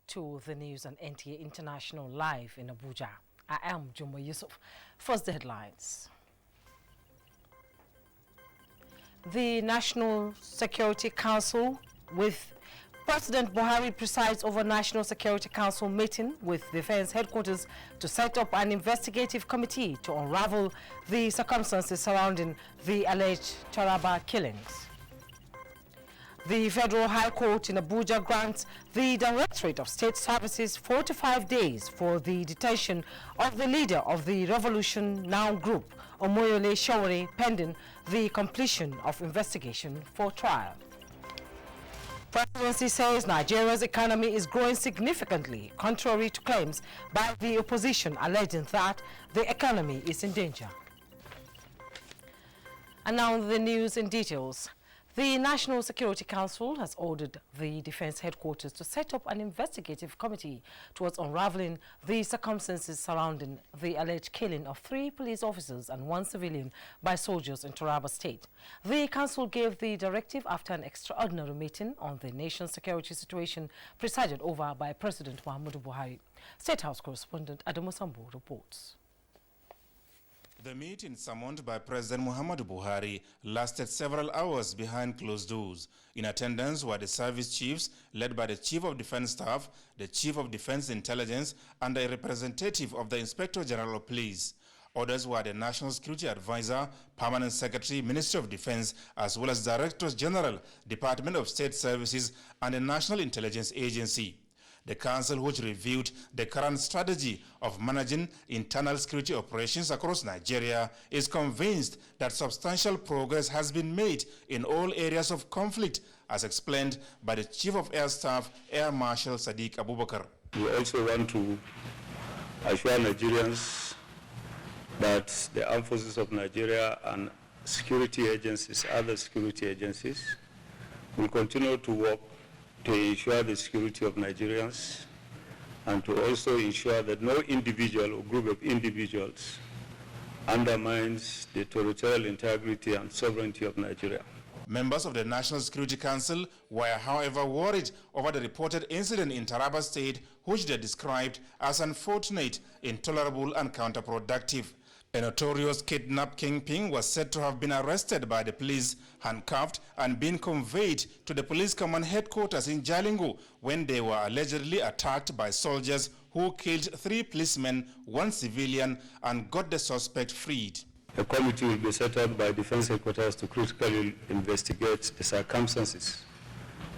to the news on NTA International live in Abuja. I am Jumbo Yusuf. First, the headlines. The National Security Council with President Buhari presides over National Security Council meeting with Defense Headquarters to set up an investigative committee to unravel the circumstances surrounding the alleged Taraba killings. The Federal High Court in Abuja grants the Directorate of State Services 45 days for the detention of the leader of the Revolution Now group, Omoyole Sowore, pending the completion of investigation for trial. Presidency says Nigeria's economy is growing significantly, contrary to claims by the opposition alleging that the economy is in danger. And now the news in details. The National Security Council has ordered the Defense Headquarters to set up an investigative committee towards unraveling the circumstances surrounding the alleged killing of 3 police officers and 1 civilian by soldiers in Taraba State. The council gave the directive after an extraordinary meeting on the nation's security situation presided over by President Muhammadu Buhari. State House correspondent Adamu Sambo reports. The meeting summoned by President Muhammadu Buhari lasted several hours behind closed doors. In attendance were the service chiefs led by the Chief of Defense Staff, the Chief of Defense Intelligence, and a representative of the Inspector General of Police. Others were the National Security Advisor, Permanent Secretary, Ministry of Defense, as well as Directors General, Department of State Services, and the National Intelligence Agency. The council, which reviewed the current strategy of managing internal security operations across Nigeria, is convinced that substantial progress has been made in all areas of conflict, as explained by the Chief of Air Staff, Air Marshal Sadiq Abubakar. We also want to assure Nigerians that the armed forces of Nigeria and security agencies, other security agencies, will continue to work to ensure the security of Nigerians and to also ensure that no individual or group of individuals undermines the territorial integrity and sovereignty of Nigeria. Members of the National Security Council were, however, worried over the reported incident in Taraba State, which they described as unfortunate, intolerable, and counterproductive. A notorious kidnap kingpin was said to have been arrested by the police, handcuffed, and been conveyed to the police command headquarters in Jalingo when they were allegedly attacked by soldiers who killed 3 policemen, 1 civilian, and got the suspect freed. A committee will be set up by Defense Headquarters to critically investigate the circumstances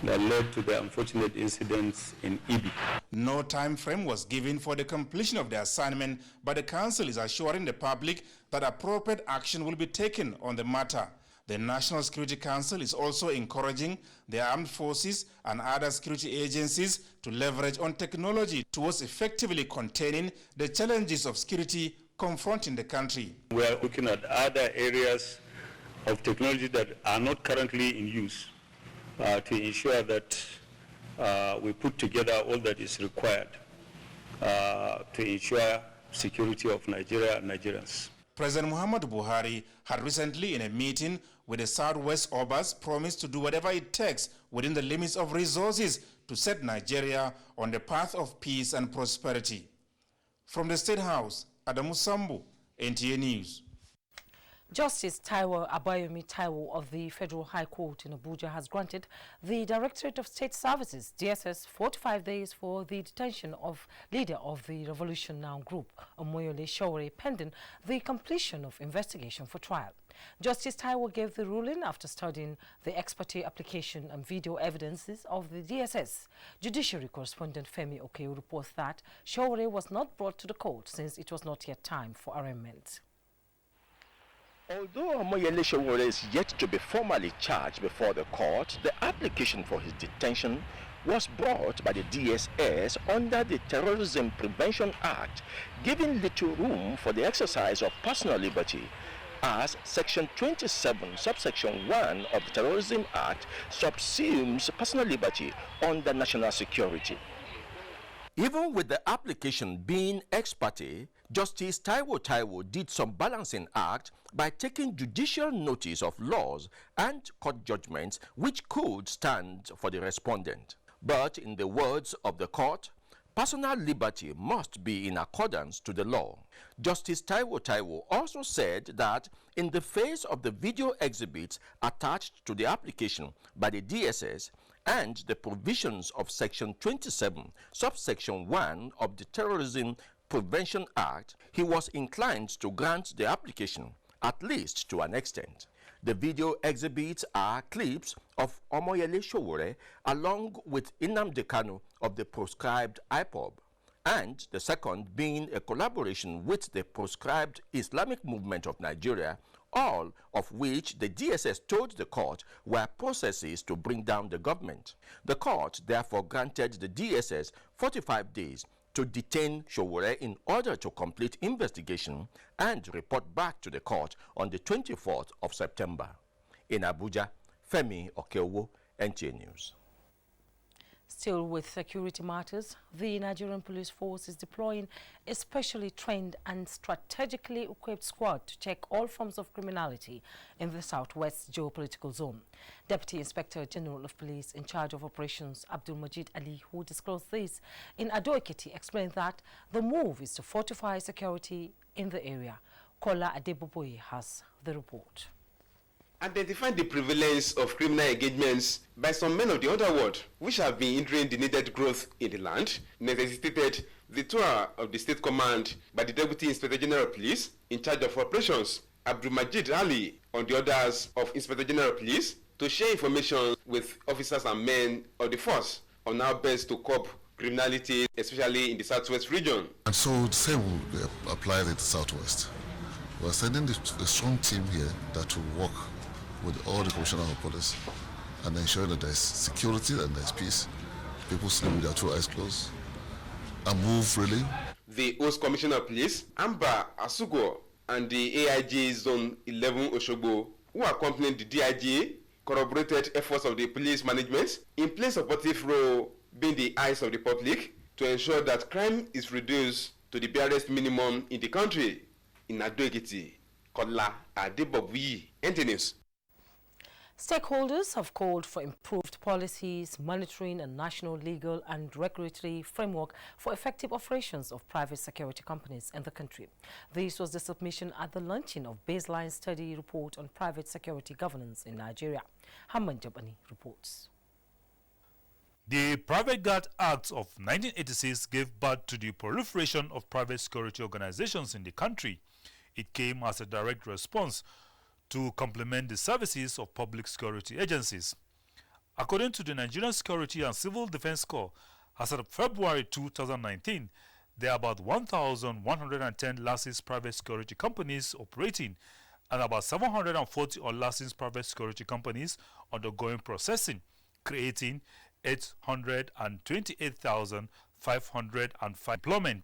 that led to the unfortunate incidents in Ibi. No time frame was given for the completion of the assignment, but the council is assuring the public that appropriate action will be taken on the matter. The National Security Council is also encouraging the armed forces and other security agencies to leverage on technology towards effectively containing the challenges of security confronting the country. We are looking at other areas of technology that are not currently in use, to ensure that we put together all that is required to ensure security of Nigeria and Nigerians. President Muhammadu Buhari had recently, in a meeting with the Southwest Obas, promised to do whatever it takes within the limits of resources to set Nigeria on the path of peace and prosperity. From the State House, Adamu Sambu, NTA News. Justice Taiwo Abayomi Taiwo of the Federal High Court in Abuja has granted the Directorate of State Services, DSS, 45 days for the detention of leader of the Revolution Now group, Omoyole Sowore, pending the completion of investigation for trial. Justice Taiwo gave the ruling after studying the ex parte application and video evidences of the DSS. Judiciary correspondent Femi Okeo reports that Sowore was not brought to the court since it was not yet time for arraignment. Although Omoyole Sowore is yet to be formally charged before the court, the application for his detention was brought by the DSS under the Terrorism Prevention Act, giving little room for the exercise of personal liberty, as Section 27, subsection 1 of the Terrorism Act subsumes personal liberty under national security. Even with the application being ex parte, Justice Taiwo did some balancing act by taking judicial notice of laws and court judgments which could stand for the respondent. But in the words of the court, personal liberty must be in accordance to the law. Justice Taiwo also said that in the face of the video exhibits attached to the application by the DSS and the provisions of Section 27, subsection 1 of the Terrorism Prevention Act, he was inclined to grant the application, at least to an extent. The video exhibits are clips of Omoyele Sowore along with Nnamdi Kanu of the proscribed IPOB, and the second being a collaboration with the proscribed Islamic Movement of Nigeria, all of which the DSS told the court were processes to bring down the government. The court therefore granted the DSS 45 days to detain Sowore in order to complete investigation and report back to the court on the 24th of September. In Abuja, Femi Okeowo, NTA News. Still with security matters, the Nigerian police force is deploying a specially trained and strategically equipped squad to check all forms of criminality in the southwest geopolitical zone. Deputy Inspector General of Police in charge of operations, Abdul Majid Ali, who disclosed this in Ado-Ekiti, explained that the move is to fortify security in the area. Kola Adeboboye has the report. Identifying the prevalence of criminal engagements by some men of the underworld, which have been hindering the needed growth in the land, necessitated the tour of the State Command by the Deputy Inspector General of Police in charge of operations, Abdul Majid Ali, on the orders of Inspector General of Police, to share information with officers and men of the force on how best to curb criminality, especially in the southwest region. And so the same will apply in the southwest. We're sending a strong team here that will work with all the commissioners of police and ensuring that there's security and there's peace. People sleep with their two eyes closed and move freely. The host commissioner of police, Amba Asugo, and the AIG Zone 11 Oshogbo, who accompanied the DIG, corroborated efforts of the police management in playing supportive role being the eyes of the public to ensure that crime is reduced to the barest minimum in the country. In Ado-Ekiti, Kola Adeboboye, NTA News. Stakeholders have called for improved policies, monitoring a national legal and regulatory framework for effective operations of private security companies in the country. This was the submission at the launching of Baseline Study Report on Private Security Governance in Nigeria. Hamman Jabani reports. The Private Guard Act of 1986 gave birth to the proliferation of private security organizations in the country. It came as a direct response to complement the services of public security agencies. According to the Nigerian Security and Civil Defense Corps, as of February 2019, there are about 1,110 licensed private security companies operating and about 740 unlicensed private security companies undergoing processing, creating 828,505 employment.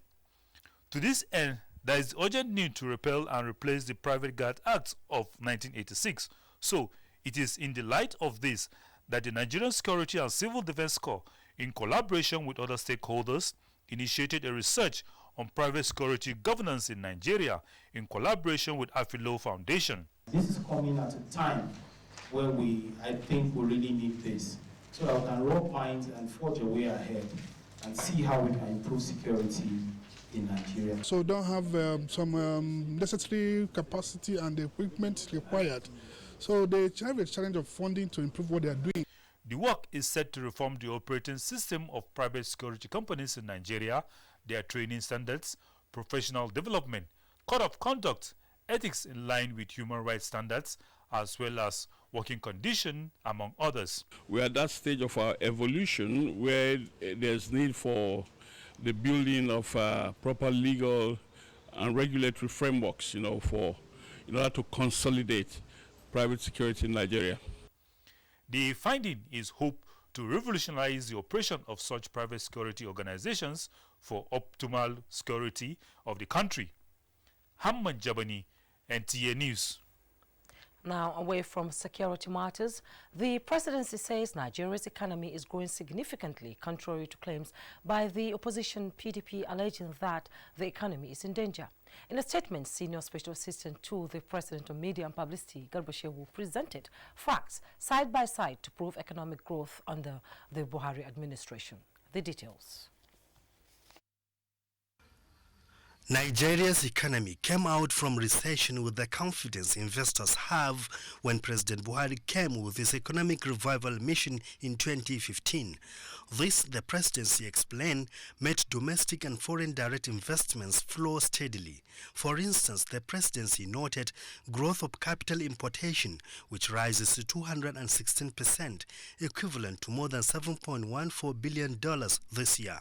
To this end, there is urgent need to repeal and replace the Private Guard Act of 1986. So, it is in the light of this that the Nigerian Security and Civil Defense Corps, in collaboration with other stakeholders, initiated a research on private security governance in Nigeria in collaboration with Afilo Foundation. This is coming at a time where I think we really need this, so that we can roll minds and forge a way ahead and see how we can improve security in Nigeria. So don't have some necessary capacity and equipment required. So they have a challenge of funding to improve what they are doing. The work is set to reform the operating system of private security companies in Nigeria, their training standards, professional development, code of conduct, ethics in line with human rights standards, as well as working condition, among others. We are at that stage of our evolution where there's need for the building of proper legal and regulatory frameworks, in order to consolidate private security in Nigeria. The finding is hope to revolutionize the operation of such private security organizations for optimal security of the country. Hamman Jabani, NTA News. Now, away from security matters, the presidency says Nigeria's economy is growing significantly, contrary to claims by the opposition PDP alleging that the economy is in danger. In a statement, Senior Special Assistant to the President of Media and Publicity, Garba Shehu, presented facts side by side to prove economic growth under the Buhari administration. The details. Nigeria's economy came out from recession with the confidence investors have when President Buhari came with his economic revival mission in 2015. This, the presidency explained, made domestic and foreign direct investments flow steadily. For instance, the presidency noted growth of capital importation, which rises to 216%, equivalent to more than $7.14 billion this year.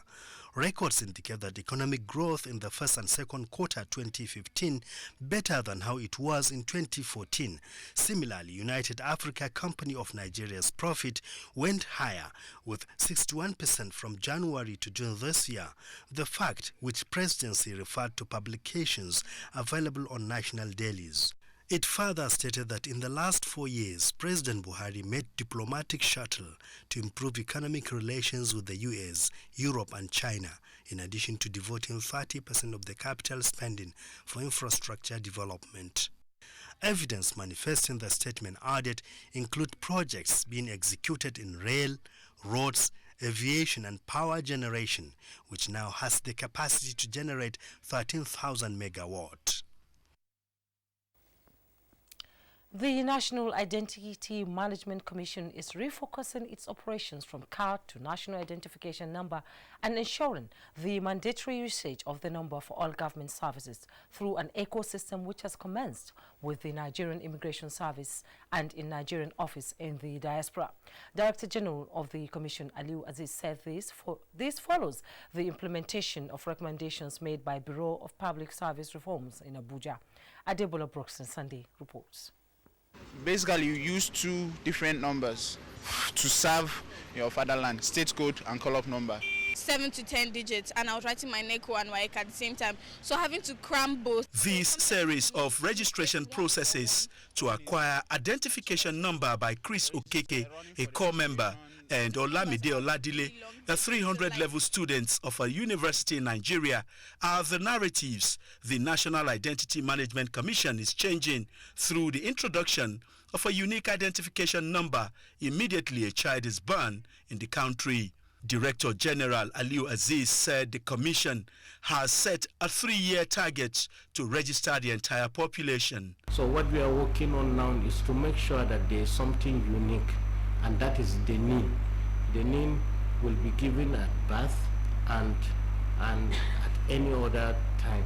Records indicate that economic growth in the first and second quarter 2015 better than how it was in 2014. Similarly, United Africa Company of Nigeria's profit went higher with 61% from January to June this year, the fact which presidency referred to publications available on national dailies. It further stated that in the last 4 years, President Buhari made diplomatic shuttle to improve economic relations with the US, Europe and China, in addition to devoting 30% of the capital spending for infrastructure development. Evidence manifesting the statement added include projects being executed in rail, roads, aviation and power generation, which now has the capacity to generate 13,000 megawatts. The National Identity Management Commission is refocusing its operations from card to national identification number and ensuring the mandatory usage of the number for all government services through an ecosystem which has commenced with the Nigerian Immigration Service and in Nigerian office in the diaspora. Director General of the Commission, Aliu Aziz, said this follows the implementation of recommendations made by Bureau of Public Service Reforms in Abuja. Adebola Brooks and Sunday reports. Basically, you use two different numbers to serve your fatherland, state code and call-up number. 7 to 10 digits, and I was writing my NECO and WAEC at the same time, so having to cram both. This series of registration processes to acquire identification number by Chris Okeke, a core member, and Olamide Oladile, the 300-level students of a university in Nigeria, are the narratives the National Identity Management Commission is changing through the introduction of a unique identification number immediately a child is born in the country. Director General Aliu Aziz said the Commission has set a 3-year target to register the entire population. So what we are working on now is to make sure that there is something unique, and that is the NIN. The NIN will be given at birth and at any other time,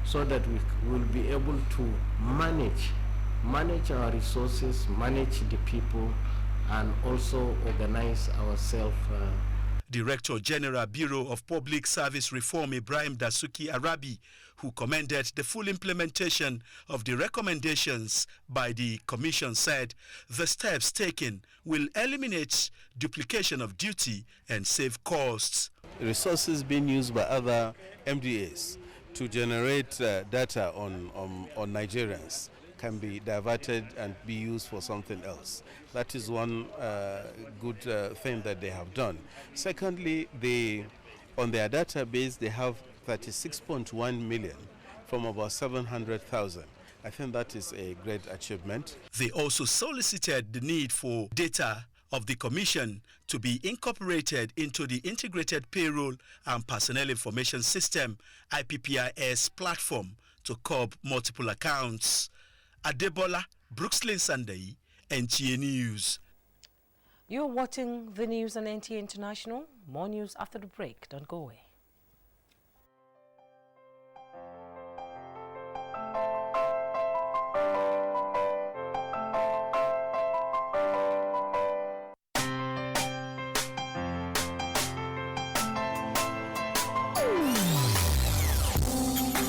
so that we will be able to manage our resources, manage the people, and also organize ourselves. Director General Bureau of Public Service Reform Ibrahim Dasuki Arabi, who commended the full implementation of the recommendations by the Commission, said the steps taken will eliminate duplication of duty and save costs. Resources being used by other MDAs to generate data on Nigerians can be diverted and be used for something else. That is one good thing that they have done. Secondly, on their database, they have 36.1 million from about 700,000. I think that is a great achievement. They also solicited the need for data of the Commission to be incorporated into the Integrated Payroll and Personnel Information System, IPPIS platform, to curb multiple accounts. Adebola Brooklyn Sunday, NTA News. You're watching the news on NTA International. More news after the break. Don't go away.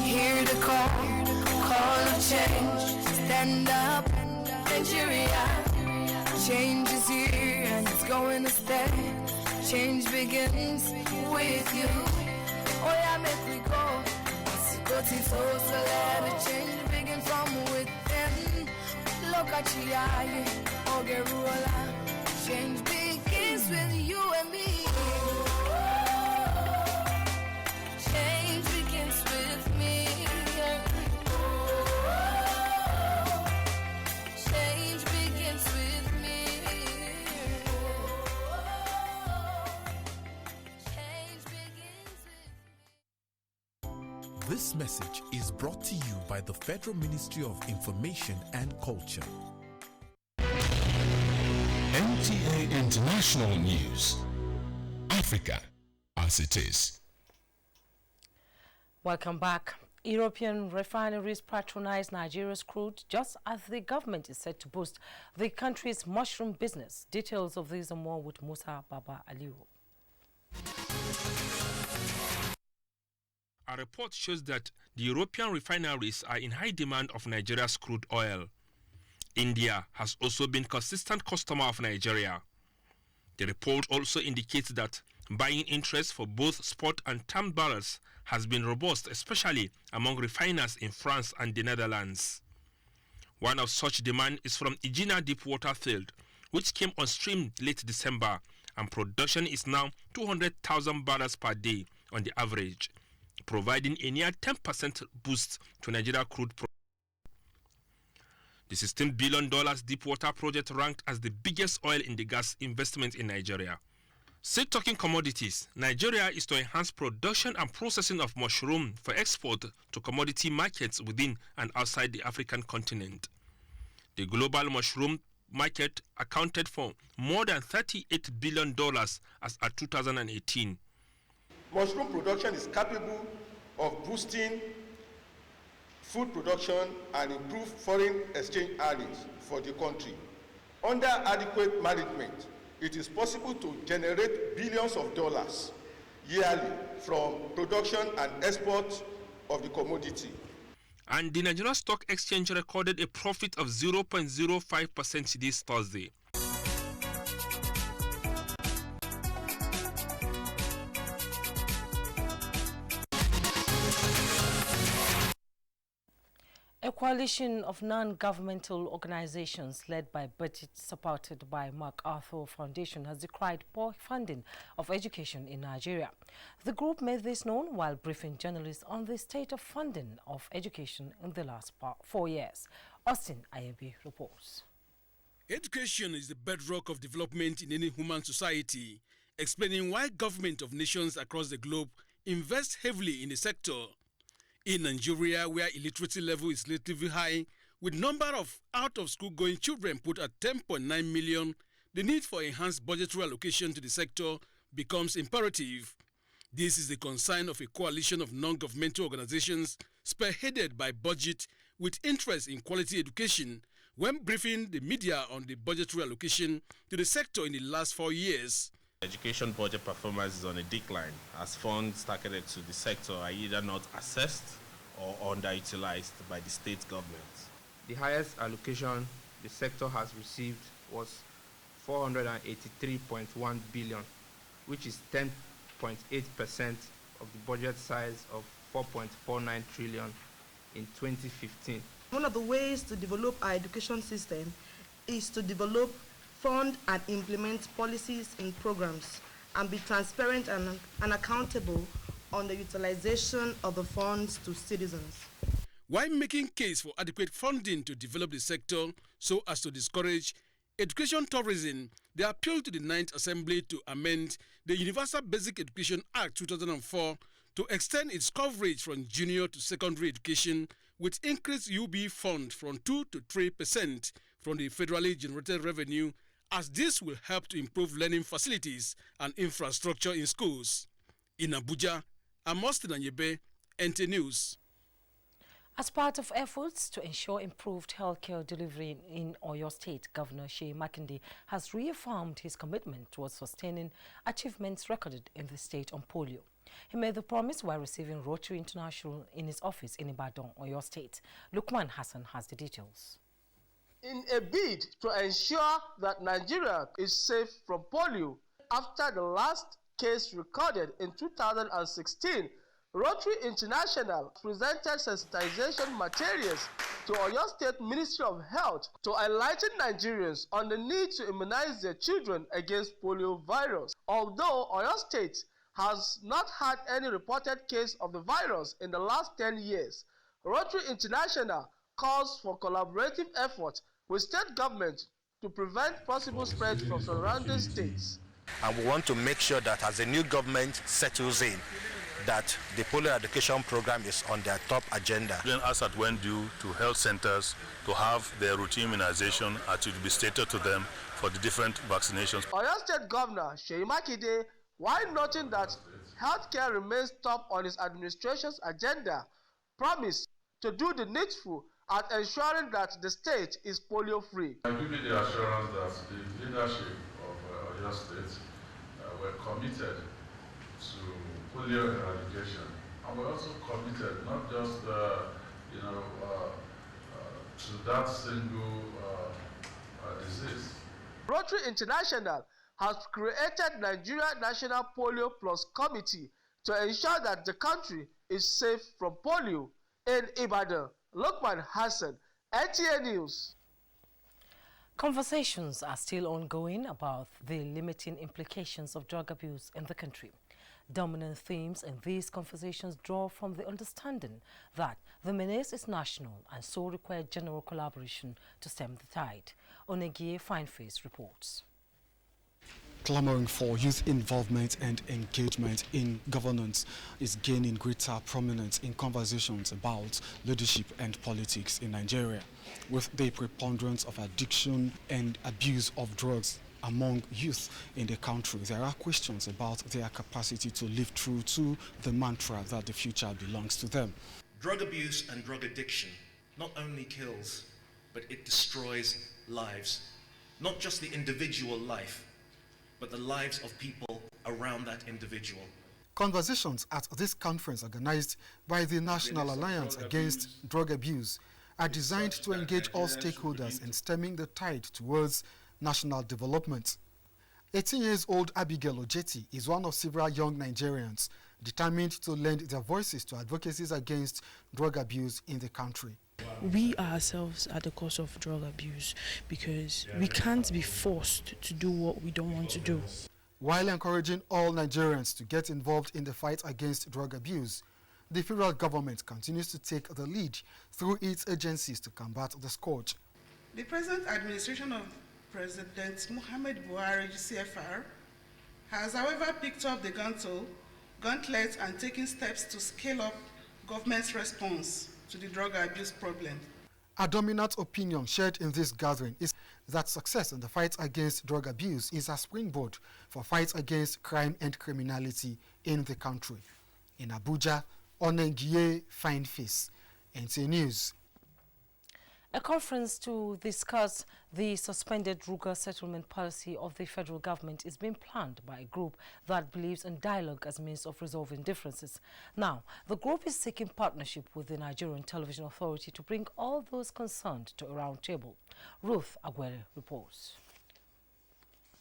Hear the call of change. Stand up, Nigeria. Change is here and it's going to stay. Change begins with you. Oh yeah, make we go. Go to so let the change begin from within. Look at you, Ogerola. Change begins with you and me. Change begins with me. Change begins with me. Change begins with me. This message is brought to you by the Federal Ministry of Information and Culture. NTA International News. Africa as it is. Welcome back. European refineries patronize Nigeria's crude just as the government is set to boost the country's mushroom business. Details of these and more with Musa Baba Aliu. A report shows that the European refineries are in high demand of Nigeria's crude oil. India has also been a consistent customer of Nigeria. The report also indicates that buying interest for both spot and term barrels has been robust, especially among refiners in France and the Netherlands. One of such demand is from Egina Deepwater Field, which came on stream late December, and production is now 200,000 barrels per day on the average, providing a near 10% boost to Nigeria crude production. The $16 billion Deepwater project ranked as the biggest oil in the gas investment in Nigeria. Still talking commodities, Nigeria is to enhance production and processing of mushroom for export to commodity markets within and outside the African continent. The global mushroom market accounted for more than $38 billion as at 2018. Mushroom production is capable of boosting food production and improve foreign exchange earnings for the country. Under adequate management, it is possible to generate billions of dollars yearly from production and export of the commodity. And the Nigerian Stock Exchange recorded a profit of 0.05% this Thursday. A coalition of non-governmental organizations led by budget supported by MacArthur Foundation has decried poor funding of education in Nigeria. The group made this known while briefing journalists on the state of funding of education in the last 4 years. Austin Ayabi reports. Education is the bedrock of development in any human society, explaining why governments of nations across the globe invest heavily in the sector. In Nigeria, where illiteracy level is relatively high, with number of out-of-school going children put at 10.9 million, the need for enhanced budgetary allocation to the sector becomes imperative. This is the concern of a coalition of non-governmental organizations spearheaded by Budget with interest in quality education when briefing the media on the budgetary allocation to the sector in the last 4 years. Education budget performance is on a decline as funds targeted to the sector are either not assessed or underutilized by the state governments. The highest allocation the sector has received was 483.1 billion, which is 10.8% of the budget size of 4.49 trillion in 2015. One of the ways to develop our education system is to develop, fund and implement policies and programs and be transparent and accountable on the utilization of the funds to citizens. While making case for adequate funding to develop the sector so as to discourage education tourism, they appealed to the 9th Assembly to amend the Universal Basic Education Act 2004 to extend its coverage from junior to secondary education with increased UB fund from 2 to 3% from the federally generated revenue, as this will help to improve learning facilities and infrastructure in schools. In Abuja, I'm Austin Anyebe, NTA News. As part of efforts to ensure improved healthcare delivery in Oyo State, Governor Seyi Makinde has reaffirmed his commitment towards sustaining achievements recorded in the state on polio. He made the promise while receiving Rotary International in his office in Ibadan, Oyo State. Lukman Hassan has the details. In a bid to ensure that Nigeria is safe from polio, after the last case recorded in 2016, Rotary International presented sensitization materials to Oyo State Ministry of Health to enlighten Nigerians on the need to immunize their children against polio virus. Although Oyo State has not had any reported case of the virus in the last 10 years, Rotary International calls for collaborative efforts with state government to prevent possible spread from surrounding states. And we want to make sure that as the new government settles in, that the polio eradication program is on their top agenda. Then as at when due to health centers to have their routine immunization and to be stated to them for the different vaccinations. Oyo State Governor Seyi Makinde, while noting that healthcare remains top on his administration's agenda, promised to do the needful at ensuring that the state is polio-free. I give you the assurance that the leadership of Oyo State were committed to polio eradication, and we're also committed not just to that single disease. Rotary International has created Nigeria National Polio Plus Committee to ensure that the country is safe from polio. In Ibadan, Lokman Hassan, NTA News. Conversations are still ongoing about the limiting implications of drug abuse in the country. Dominant themes in these conversations draw from the understanding that the menace is national and so require general collaboration to stem the tide. Onegie Fineface reports. Clamoring for youth involvement and engagement in governance is gaining greater prominence in conversations about leadership and politics in Nigeria. With the preponderance of addiction and abuse of drugs among youth in the country, there are questions about their capacity to live true to the mantra that the future belongs to them. Drug abuse and drug addiction not only kills, but it destroys lives. Not just the individual life, but the lives of people around that individual. Conversations at this conference organized by the National Alliance Against Drug Abuse are designed to engage all stakeholders in stemming the tide towards national development. 18-year-old Abigail Ojeti is one of several young Nigerians determined to lend their voices to advocacies against drug abuse in the country. We ourselves are the cause of drug abuse because we can't be forced to do what we don't want to do. While encouraging all Nigerians to get involved in the fight against drug abuse, the federal government continues to take the lead through its agencies to combat the scourge. The present administration of President Muhammad Buhari, CFR, has however picked up the gauntlet and taken steps to scale up government's response to the drug abuse problem. A dominant opinion shared in this gathering is that success in the fight against drug abuse is a springboard for fights against crime and criminality in the country. In Abuja, Onengie Fineface, NTA News. A conference to discuss the suspended Ruga settlement policy of the federal government is being planned by a group that believes in dialogue as a means of resolving differences. Now, the group is seeking partnership with the Nigerian Television Authority to bring all those concerned to a round table. Ruth Aguero reports.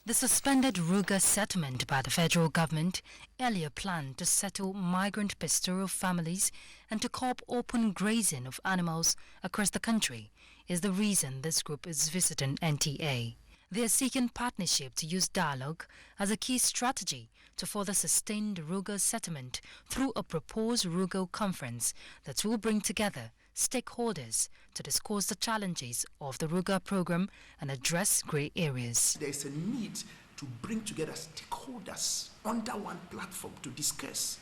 The suspended Ruga settlement by the federal government, earlier planned to settle migrant pastoral families and to curb open grazing of animals across the country, is the reason this group is visiting NTA. They are seeking partnership to use dialogue as a key strategy to further sustain the Ruga settlement through a proposed Ruga conference that will bring together stakeholders to discuss the challenges of the Ruga program and address grey areas. There is a need to bring together stakeholders under one platform to discuss.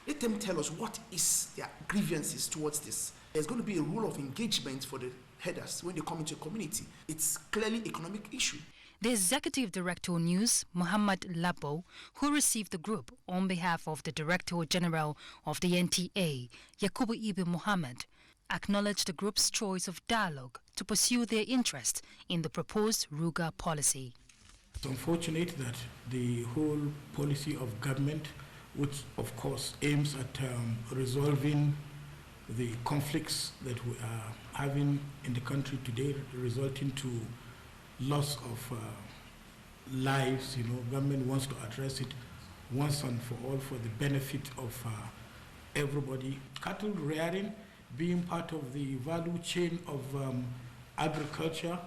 Let them tell us what is their grievances towards this. There's going to be a rule of engagement for the headers when they come into a community. It's clearly an economic issue. The Executive Director News, Muhammad Labo, who received the group on behalf of the Director General of the NTA, Yakubu Ibe Muhammad, acknowledged the group's choice of dialogue to pursue their interest in the proposed Ruga policy. It's unfortunate that the whole policy of government, which of course aims at resolving the conflicts that we are having in the country today, resulting to loss of lives, government wants to address it once and for all for the benefit of everybody. Cattle rearing being part of the value chain of agriculture,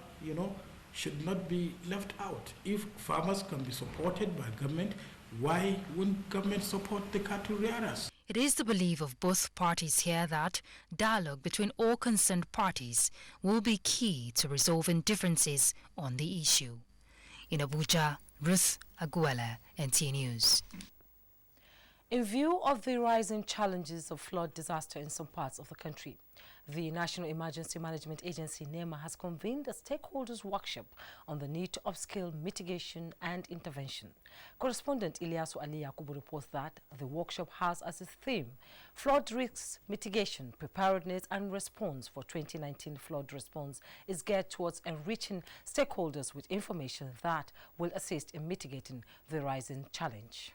should not be left out. If farmers can be supported by government, why wouldn't government support the cattle rearers? It is the belief of both parties here that dialogue between all concerned parties will be key to resolving differences on the issue. In Abuja, Ruth Aguela, NTA News. In view of the rising challenges of flood disaster in some parts of the country, the National Emergency Management Agency, NEMA, has convened a stakeholders workshop on the need to upskill mitigation and intervention. Correspondent Ilyasu Ali Yakubu reports that the workshop has as its theme flood risks mitigation, preparedness and response for 2019 flood response is geared towards enriching stakeholders with information that will assist in mitigating the rising challenge.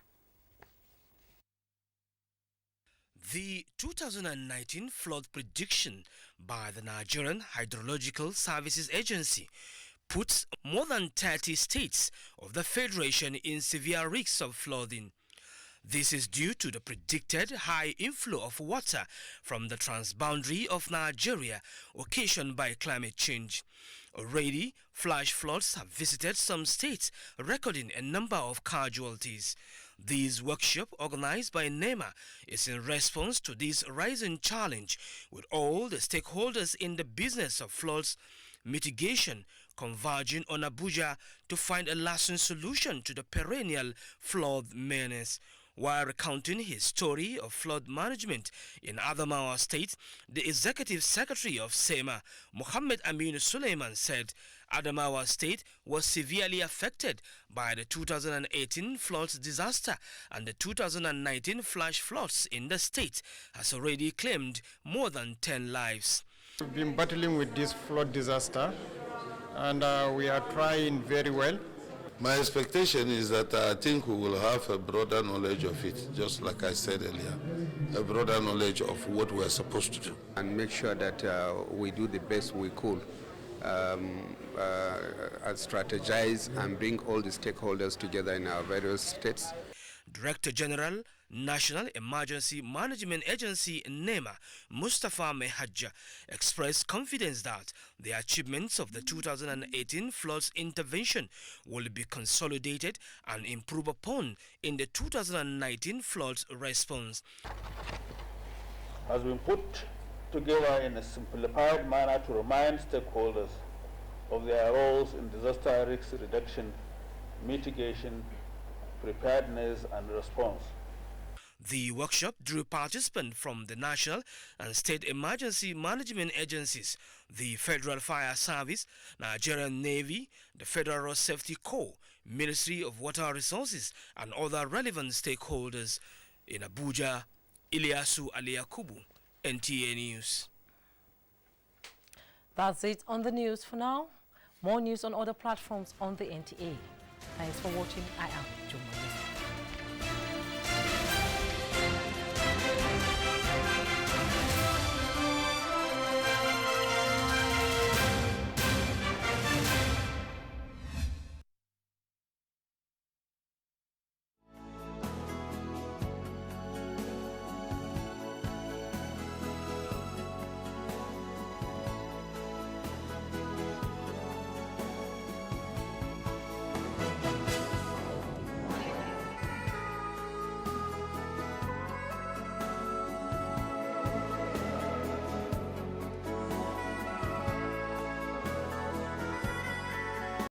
The 2019 flood prediction by the Nigerian Hydrological Services Agency puts more than 30 states of the Federation in severe risks of flooding. This is due to the predicted high inflow of water from the transboundary of Nigeria occasioned by climate change. Already, flash floods have visited some states, recording a number of casualties. This workshop, organized by NEMA, is in response to this rising challenge, with all the stakeholders in the business of floods mitigation converging on Abuja to find a lasting solution to the perennial flood menace. While recounting his story of flood management in Adamawa State, the Executive Secretary of SEMA, Mohammed Aminu Suleiman, said Adamawa State was severely affected by the 2018 floods disaster, and the 2019 flash floods in the state has already claimed more than 10 lives. We've been battling with this flood disaster, and we are trying very well. My expectation is that I think we will have a broader knowledge of it, just like I said earlier, a broader knowledge of what we are supposed to do. And make sure that we do the best we could, strategize and bring all the stakeholders together in our various states. Director General, National Emergency Management Agency, NEMA, Mustafa Mehajja, expressed confidence that the achievements of the 2018 floods intervention will be consolidated and improved upon in the 2019 floods response. Has been put together in a simplified manner to remind stakeholders of their roles in disaster risk reduction, mitigation, preparedness and response. The workshop drew participants from the national and state emergency management agencies, the Federal Fire Service, Nigerian Navy, the Federal Road Safety Corps, Ministry of Water Resources, and other relevant stakeholders. In Abuja, Ilyasu Ali Yakubu, NTA News. That's it on the news for now. More news on other platforms on the NTA. Thanks for watching. I am Juma.